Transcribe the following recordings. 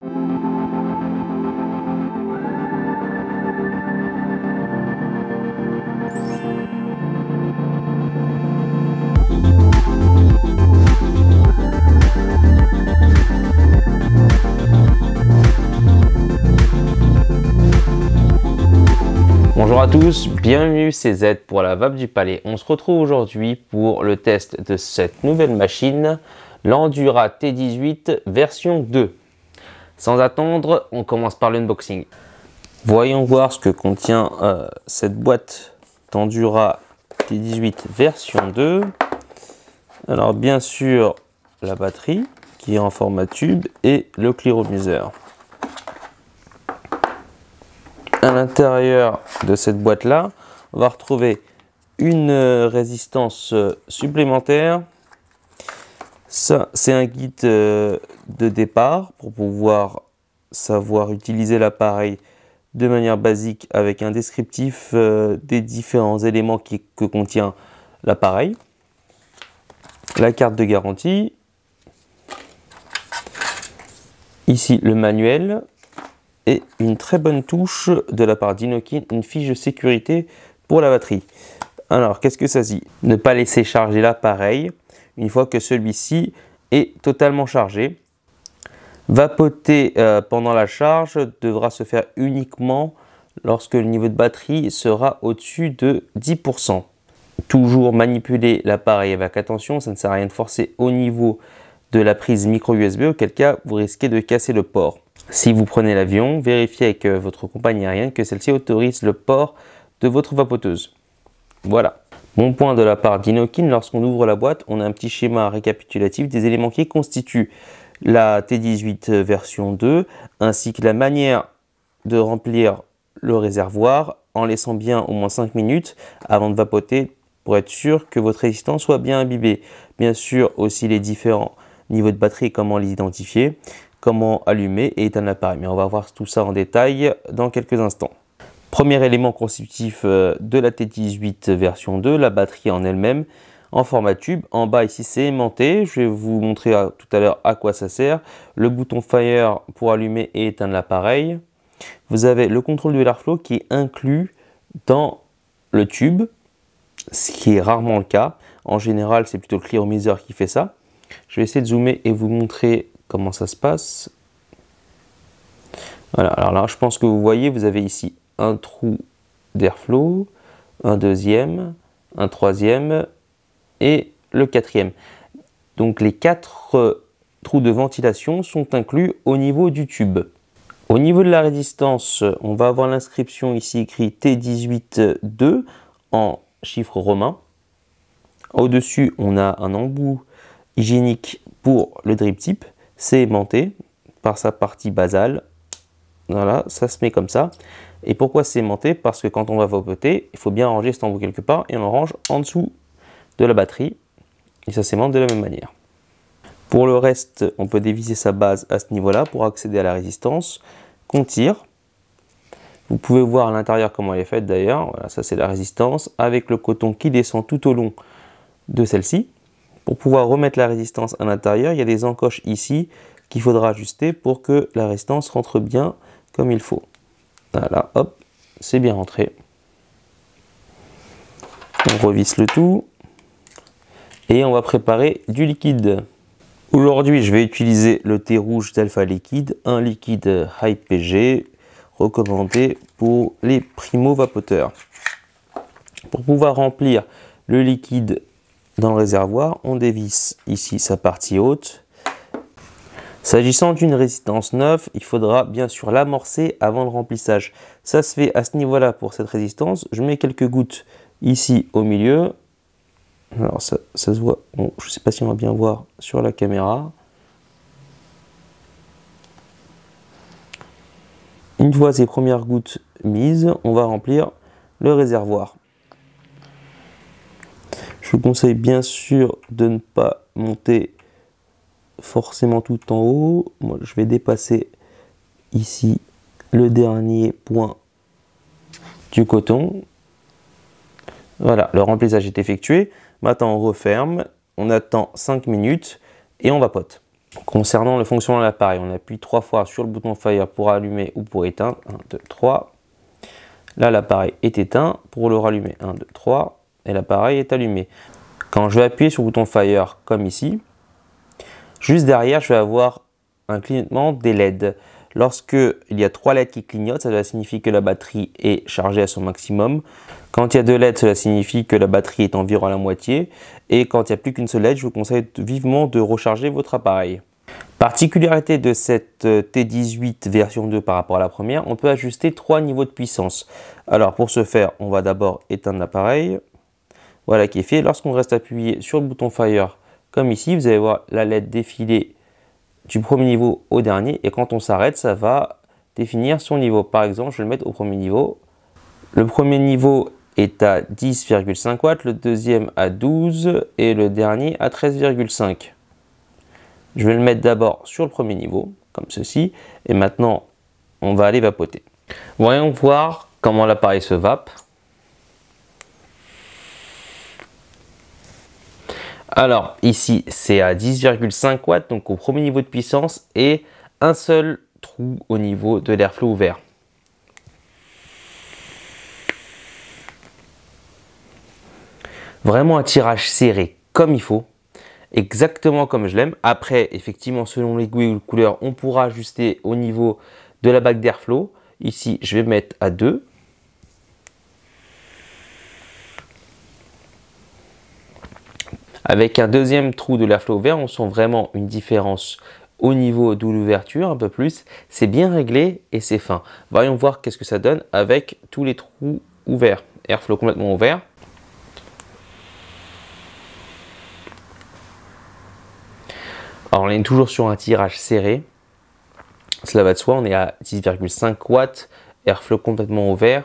Bonjour à tous, bienvenue, c'est Z pour la Vape du Palais. On se retrouve aujourd'hui pour le test de cette nouvelle machine, l'Endura T18 version 2. Sans attendre, on commence par l'unboxing. Voyons voir ce que contient cette boîte d'Endura T18 version 2. Alors bien sûr, la batterie qui est en format tube et le clearomiseur. À l'intérieur de cette boîte là, on va retrouver une résistance supplémentaire. Ça, c'est un guide de départ pour pouvoir savoir utiliser l'appareil de manière basique avec un descriptif des différents éléments que contient l'appareil. La carte de garantie. Ici, le manuel. Et une très bonne touche de la part d'Inokin, une fiche de sécurité pour la batterie. Alors, qu'est-ce que ça dit? Ne pas laisser charger l'appareil une fois que celui-ci est totalement chargé. Vapoter pendant la charge devra se faire uniquement lorsque le niveau de batterie sera au-dessus de 10%. Toujours manipuler l'appareil avec attention, ça ne sert à rien de forcer au niveau de la prise micro USB, auquel cas vous risquez de casser le port. Si vous prenez l'avion, vérifiez avec votre compagnie aérienne que celle-ci autorise le port de votre vapoteuse. Voilà. Bon point de la part d'Inokin, lorsqu'on ouvre la boîte, on a un petit schéma récapitulatif des éléments qui constituent la T18 version 2, ainsi que la manière de remplir le réservoir en laissant bien au moins 5 minutes avant de vapoter pour être sûr que votre résistance soit bien imbibée. Bien sûr aussi les différents niveaux de batterie et comment les identifier, comment allumer et éteindre l'appareil. Mais on va voir tout ça en détail dans quelques instants. Premier élément constitutif de la T18 version 2, la batterie en elle-même en format tube. En bas ici c'est aimanté, je vais vous montrer tout à l'heure à quoi ça sert. Le bouton Fire pour allumer et éteindre l'appareil. Vous avez le contrôle de l'airflow qui est inclus dans le tube, ce qui est rarement le cas. En général c'est plutôt le clearomiseur qui fait ça. Je vais essayer de zoomer et vous montrer comment ça se passe. Voilà, alors là, je pense que vous voyez, vous avez ici un trou d'airflow, un deuxième, un troisième et le quatrième. Donc les 4 trous de ventilation sont inclus au niveau du tube. Au niveau de la résistance, on va avoir l'inscription ici écrit T18-2 en chiffres romains. Au-dessus, on a un embout hygiénique pour le drip tip. C'est aimanté par sa partie basale. Voilà, ça se met comme ça. Et pourquoi c'est aimanté? Parce que quand on va vapoter, il faut bien ranger cet embout quelque part et on le range en dessous de la batterie. Et ça s'aimante de la même manière. Pour le reste, on peut dévisser sa base à ce niveau-là pour accéder à la résistance qu'on tire. Vous pouvez voir à l'intérieur comment elle est faite d'ailleurs. Voilà, ça c'est la résistance avec le coton qui descend tout au long de celle-ci. Pour pouvoir remettre la résistance à l'intérieur, il y a des encoches ici qu'il faudra ajuster pour que la résistance rentre bien comme il faut. Voilà, hop, c'est bien rentré. On revisse le tout et on va préparer du liquide. Aujourd'hui, je vais utiliser le thé rouge d'Alpha Liquide, un liquide HyPG recommandé pour les primo-vapoteurs. Pour pouvoir remplir le liquide dans le réservoir, on dévisse ici sa partie haute. S'agissant d'une résistance neuve, il faudra bien sûr l'amorcer avant le remplissage. Ça se fait à ce niveau-là pour cette résistance. Je mets quelques gouttes ici au milieu. Alors ça se voit, bon, je ne sais pas si on va bien voir sur la caméra. Une fois ces premières gouttes mises, on va remplir le réservoir. Je vous conseille bien sûr de ne pas monter forcément tout en haut. Moi, je vais dépasser ici le dernier point du coton. Voilà, le remplissage est effectué. Maintenant, on referme, on attend 5 minutes et on vapote. Concernant le fonctionnement de l'appareil, on appuie 3 fois sur le bouton Fire pour allumer ou pour éteindre. 1, 2, 3. Là, l'appareil est éteint. Pour le rallumer, 1, 2, 3. Et l'appareil est allumé. Quand je vais appuyer sur le bouton Fire, comme ici, juste derrière, je vais avoir un clignotement des LED. Lorsque il y a 3 LED qui clignotent, ça signifie que la batterie est chargée à son maximum. Quand il y a 2 LED, cela signifie que la batterie est environ à la moitié. Et quand il n'y a plus qu'une seule LED, je vous conseille vivement de recharger votre appareil. Particularité de cette T18 version 2 par rapport à la première, on peut ajuster 3 niveaux de puissance. Alors pour ce faire, on va d'abord éteindre l'appareil. Voilà qui est fait. Lorsqu'on reste appuyé sur le bouton Fire, comme ici, vous allez voir la LED défiler du premier niveau au dernier, et quand on s'arrête, ça va définir son niveau. Par exemple, je vais le mettre au premier niveau. Le premier niveau est à 10,5 watts, le deuxième à 12 et le dernier à 13,5. Je vais le mettre d'abord sur le premier niveau, comme ceci, et maintenant on va aller vapoter. Voyons voir comment l'appareil se vape. Alors ici c'est à 10,5 watts, donc au premier niveau de puissance, et un seul trou au niveau de l'airflow ouvert. Vraiment un tirage serré comme il faut, exactement comme je l'aime. Après, effectivement, selon les goûts et les couleurs, on pourra ajuster au niveau de la bague d'airflow. Ici, je vais mettre à 2. Avec un deuxième trou de l'airflow ouvert, on sent vraiment une différence au niveau de l'ouverture, un peu plus. C'est bien réglé et c'est fin. Voyons voir qu'est-ce que ça donne avec tous les trous ouverts. Airflow complètement ouvert. Alors, on est toujours sur un tirage serré. Cela va de soi, on est à 10,5 watts, airflow complètement ouvert.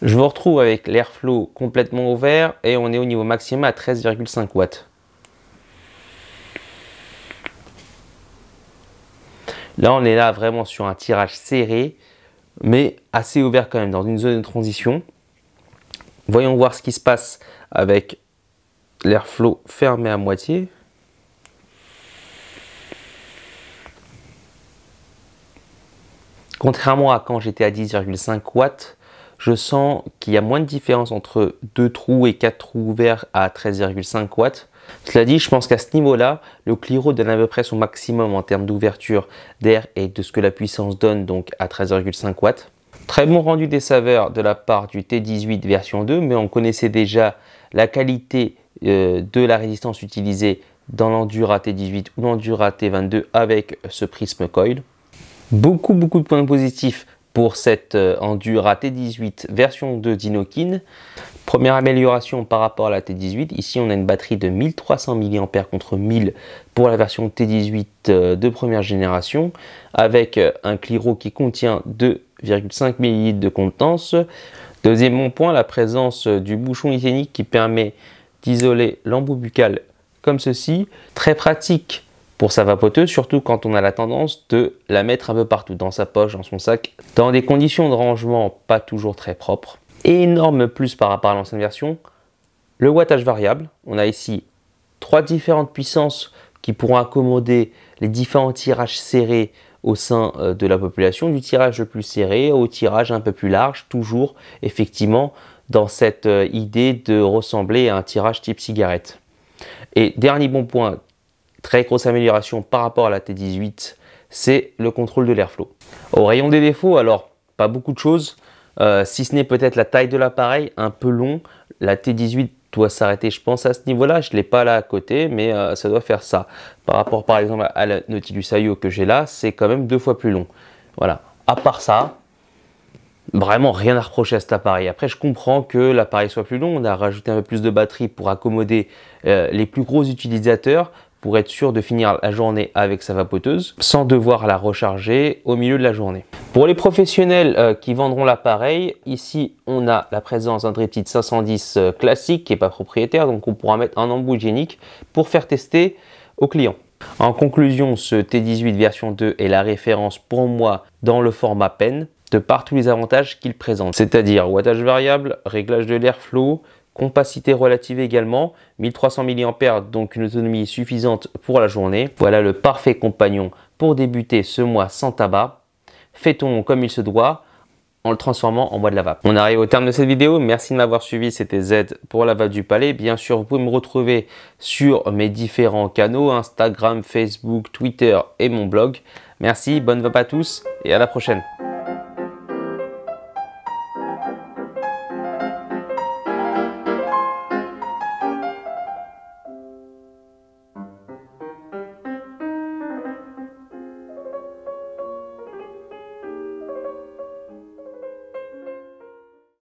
Je vous retrouve avec l'airflow complètement ouvert et on est au niveau maximum à 13,5 watts. Là, on est là vraiment sur un tirage serré, mais assez ouvert quand même, dans une zone de transition. Voyons voir ce qui se passe avec l'airflow fermé à moitié. Contrairement à quand j'étais à 10,5 watts, je sens qu'il y a moins de différence entre 2 trous et 4 trous ouverts à 13,5 watts. Cela dit, je pense qu'à ce niveau-là, le Cliro donne à peu près son maximum en termes d'ouverture d'air et de ce que la puissance donne, donc à 13,5 watts. Très bon rendu des saveurs de la part du T18 version 2, mais on connaissait déjà la qualité de la résistance utilisée dans l'Endura T18 ou l'Endura T22 avec ce prisme coil. Beaucoup de points positifs pour cette Endura T18 version 2 d'Inokin. Première amélioration par rapport à la T18. Ici, on a une batterie de 1300 mAh contre 1000 pour la version T18 de première génération, avec un Cliro qui contient 2,5 ml de contenance. Deuxième bon point, la présence du bouchon hygiénique qui permet d'isoler l'embout buccal comme ceci. Très pratique pour sa vapoteuse, surtout quand on a la tendance de la mettre un peu partout, dans sa poche, dans son sac, dans des conditions de rangement pas toujours très propres. Énorme plus par rapport à l'ancienne version, le wattage variable. On a ici 3 différentes puissances qui pourront accommoder les différents tirages serrés au sein de la population, du tirage le plus serré au tirage un peu plus large, toujours effectivement dans cette idée de ressembler à un tirage type cigarette. Et dernier bon point, très grosse amélioration par rapport à la T18, c'est le contrôle de l'airflow. Au rayon des défauts, alors pas beaucoup de choses, si ce n'est peut-être la taille de l'appareil, un peu long. La T18 doit s'arrêter, je pense, à ce niveau-là. Je ne l'ai pas là à côté, mais ça doit faire ça. Par rapport, par exemple, à la Nautilus IO que j'ai là, c'est quand même 2 fois plus long. Voilà. À part ça, vraiment rien à reprocher à cet appareil. Après, je comprends que l'appareil soit plus long. On a rajouté un peu plus de batterie pour accommoder les plus gros utilisateurs, pour être sûr de finir la journée avec sa vapoteuse sans devoir la recharger au milieu de la journée. Pour les professionnels qui vendront l'appareil, ici on a la présence d'un Drip-Tip 510 classique qui n'est pas propriétaire, donc on pourra mettre un embout hygiénique pour faire tester aux clients. En conclusion, ce T18 version 2 est la référence pour moi dans le format pen, de par tous les avantages qu'il présente, c'est-à-dire wattage variable, réglage de l'airflow, Compacité relative également, 1300 mAh, donc une autonomie suffisante pour la journée. Voilà le parfait compagnon pour débuter ce mois sans tabac. Fait-on comme il se doit en le transformant en bois de lava. On arrive au terme de cette vidéo. Merci de m'avoir suivi. C'était Z pour la vape du palais. Bien sûr, vous pouvez me retrouver sur mes différents canaux, Instagram, Facebook, Twitter et mon blog. Merci, bonne vape à tous et à la prochaine.